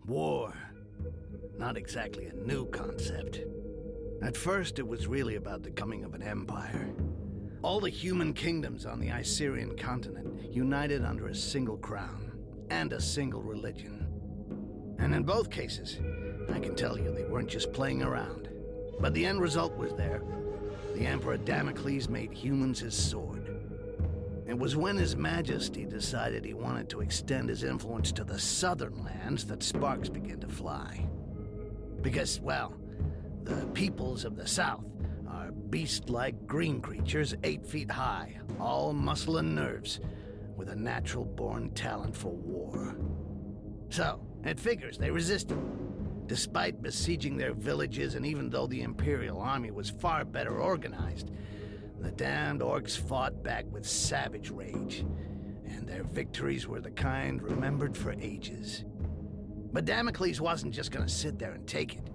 War. Not exactly a new concept. At first, it was really about the coming of an empire. All the human kingdoms on the Icerian continent united under a single crown and a single religion. And in both cases, I can tell you they weren't just playing around. But the end result was there. The Emperor Damocles made humans his sword. It was when His Majesty decided he wanted to extend his influence to the southern lands that sparks began to fly. Because, well, the peoples of the south are beast-like green creatures 8 feet high, all muscle and nerves, with a natural-born talent for war. So, it figures they resisted. Despite besieging their villages, and even though the Imperial army was far better organized, the damned orcs fought back with savage rage, and their victories were the kind remembered for ages. But Damocles wasn't just gonna sit there and take it.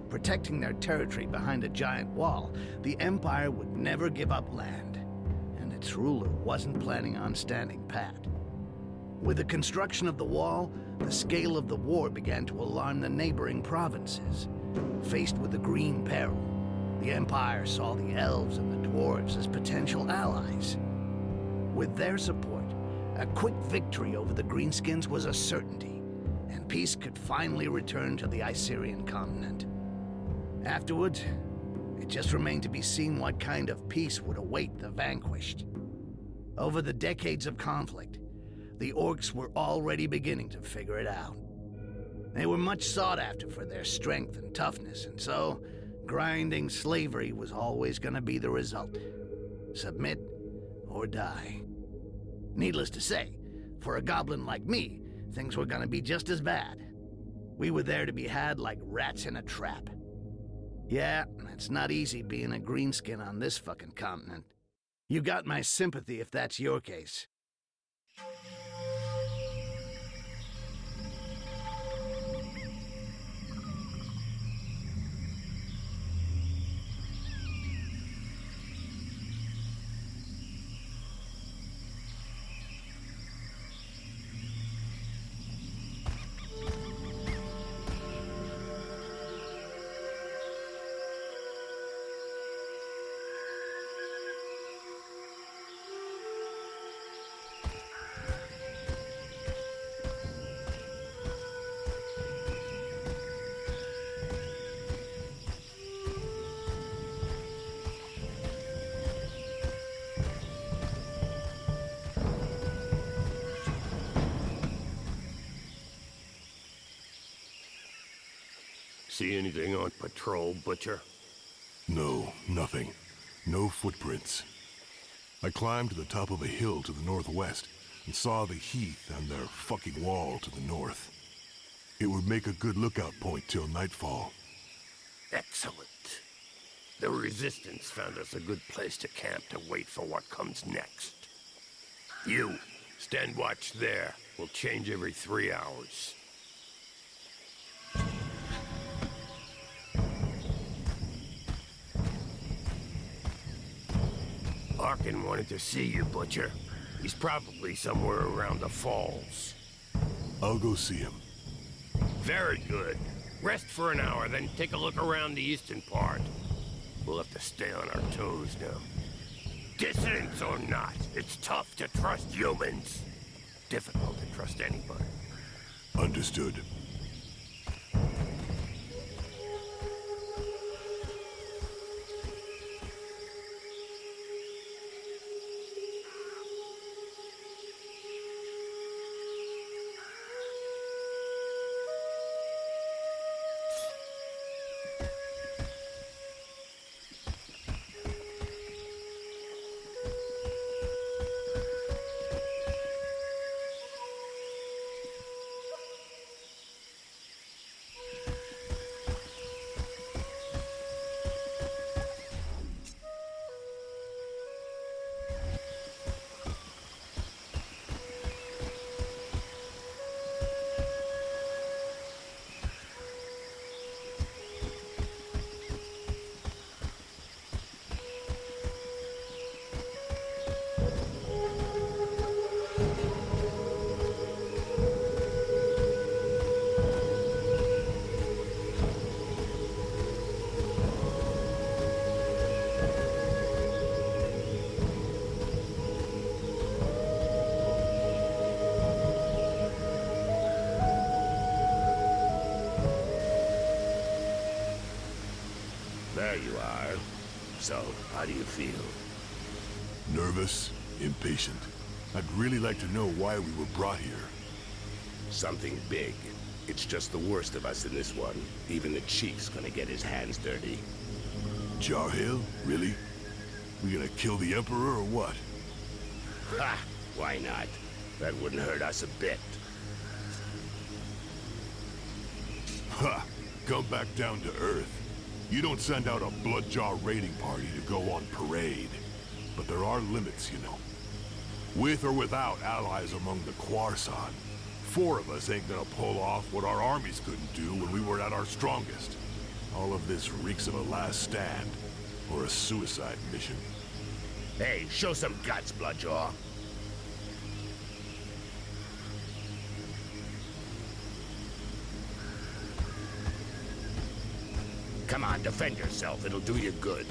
Protecting their territory behind a giant wall, the Empire would never give up land, and its ruler wasn't planning on standing pat. With the construction of the wall, the scale of the war began to alarm the neighboring provinces. Faced with the Green Peril, the Empire saw the elves and the dwarves as potential allies. With their support, a quick victory over the Greenskins was a certainty, and peace could finally return to the Icerian continent. Afterwards, it just remained to be seen what kind of peace would await the vanquished. Over the decades of conflict, the orcs were already beginning to figure it out. They were much sought after for their strength and toughness, and so grinding slavery was always going to be the result. Submit or die. Needless to say, for a goblin like me, things were going to be just as bad. We were there to be had like rats in a trap. Yeah, it's not easy being a greenskin on this fucking continent. You got my sympathy if that's your case. See anything on patrol, Butcher? No, nothing. No footprints. I climbed to the top of a hill to the northwest and saw the heath and their fucking wall to the north. It would make a good lookout point till nightfall. Excellent. The Resistance found us a good place to camp to wait for what comes next. You, stand watch there. We'll change every 3 hours. Arkin wanted to see you, Butcher. He's probably somewhere around the falls. I'll go see him. Very good. Rest for an hour, then take a look around the eastern part. We'll have to stay on our toes now. Dissidents or not, it's tough to trust humans. Difficult to trust anybody. Understood. So, how do you feel? Nervous, impatient. I'd really like to know why we were brought here. Something big. It's just the worst of us in this one. Even the chief's gonna get his hands dirty. Jarhill? Really? We gonna kill the Emperor or what? Ha! Why not? That wouldn't hurt us a bit. Ha! Come back down to Earth. You don't send out a Bloodjaw raiding party to go on parade. But there are limits, you know. With or without allies among the Quarsan, 4 of us ain't gonna pull off what our armies couldn't do when we were at our strongest. All of this reeks of a last stand, or a suicide mission. Hey, show some guts, Bloodjaw. Come on, defend yourself. It'll do you good.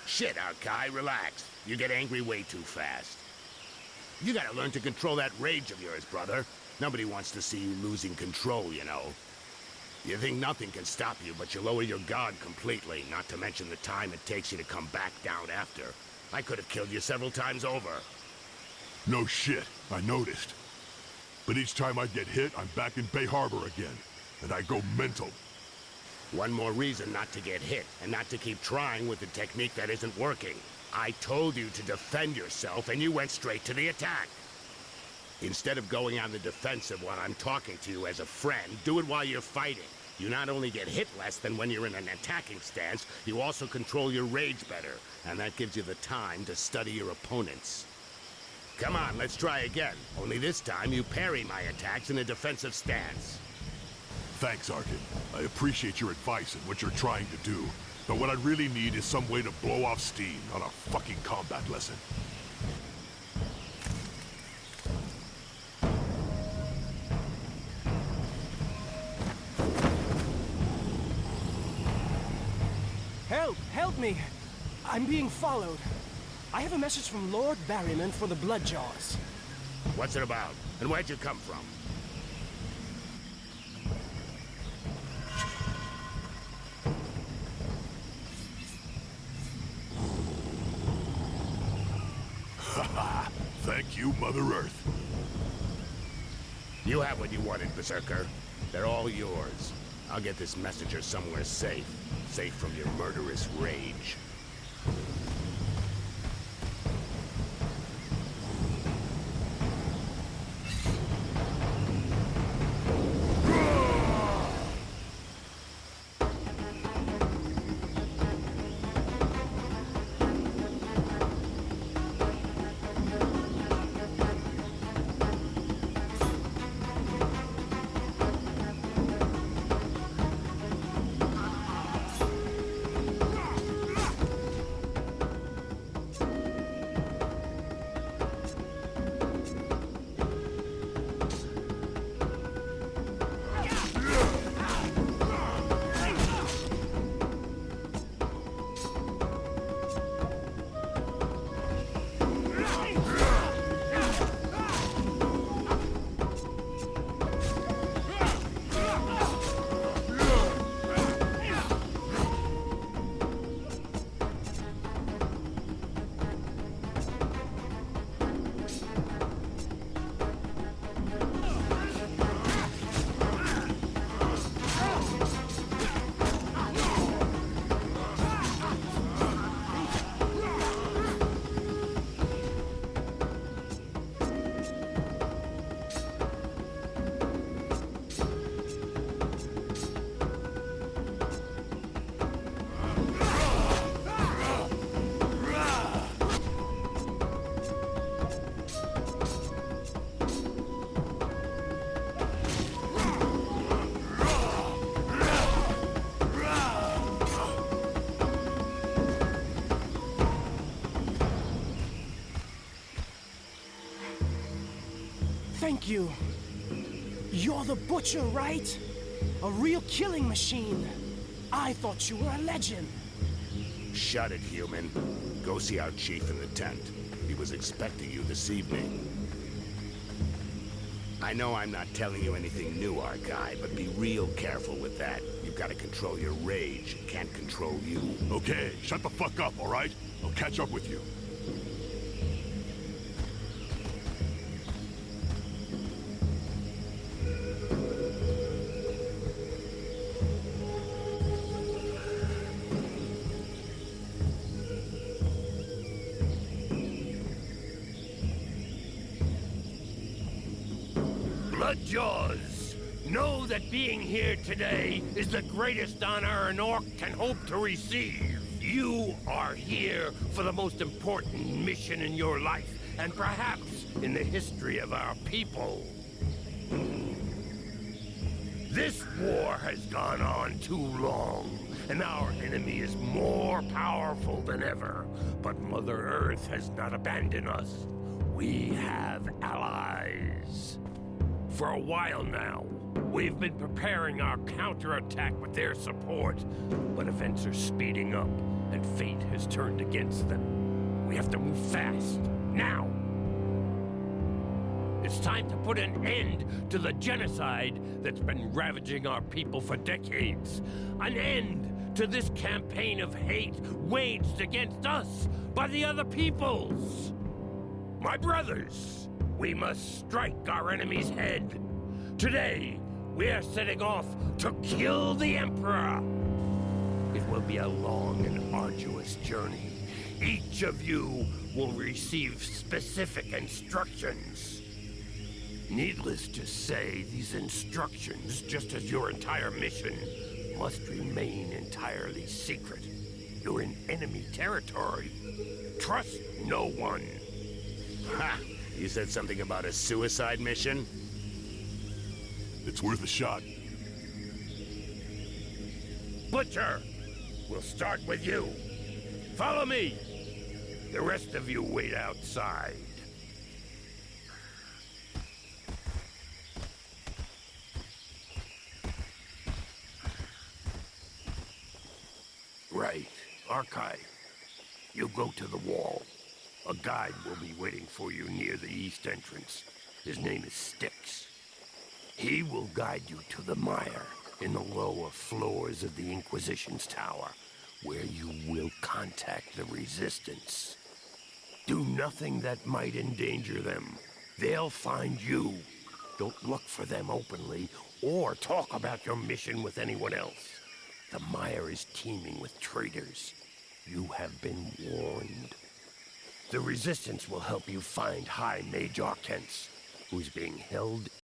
Shit, Arkai, relax. You get angry way too fast. You gotta learn to control that rage of yours, brother. Nobody wants to see you losing control, you know. You think nothing can stop you, but you lower your guard completely, not to mention the time it takes you to come back down after. I could have killed you several times over. No shit, I noticed. But each time I get hit, I'm back in Bay Harbor again. And I go mental. One more reason not to get hit, and not to keep trying with the technique that isn't working. I told you to defend yourself, and you went straight to the attack. Instead of going on the defensive while I'm talking to you as a friend, do it while you're fighting. You not only get hit less than when you're in an attacking stance, you also control your rage better, and that gives you the time to study your opponents. Come on, let's try again. Only this time you parry my attacks in a defensive stance. Thanks, Arkin. I appreciate your advice and what you're trying to do. But what I really need is some way to blow off steam, not a fucking combat lesson. Help! Help me! I'm being followed. I have a message from Lord Barryman for the Bloodjaws. What's it about? And where'd you come from? Thank you, Mother Earth. You have what you wanted, Berserker. They're all yours. I'll get this messenger somewhere safe. Safe from your murderous rage. ask you. You're the butcher, right? A real killing machine. I thought you were a legend. Shut it, human. Go see our chief in the tent. He was expecting you this evening. I know I'm not telling you anything new, our guy, but be real careful with that. You've got to control your rage. It can't control you. Okay, shut the fuck up, all right? I'll catch up with you. Bloodjaws, know that being here today is the greatest honor an orc can hope to receive. You are here for the most important mission in your life, and perhaps in the history of our people. This war has gone on too long, and our enemy is more powerful than ever. But Mother Earth has not abandoned us. We have allies. For a while now, we've been preparing our counterattack with their support, but events are speeding up, and fate has turned against them. We have to move fast, now! It's time to put an end to the genocide that's been ravaging our people for decades. An end to this campaign of hate waged against us by the other peoples. My brothers, we must strike our enemy's head. Today, we are setting off to kill the Emperor. It will be a long and arduous journey. Each of you will receive specific instructions. Needless to say, these instructions, just as your entire mission, must remain entirely secret. You're in enemy territory. Trust no one. Ha! You said something about a suicide mission? It's worth a shot. Butcher, we'll start with you. Follow me. The rest of you wait outside. Right. Archive. You go to the wall. A guide will be waiting for you near the east entrance. His name is Styx. He will guide you to the mire in the lower floors of the Inquisition's tower, where you will contact the Resistance. Do nothing that might endanger them. They'll find you. Don't look for them openly, or talk about your mission with anyone else. The mire is teeming with traitors. You have been warned. The Resistance will help you find High Mage Arcens, who's being held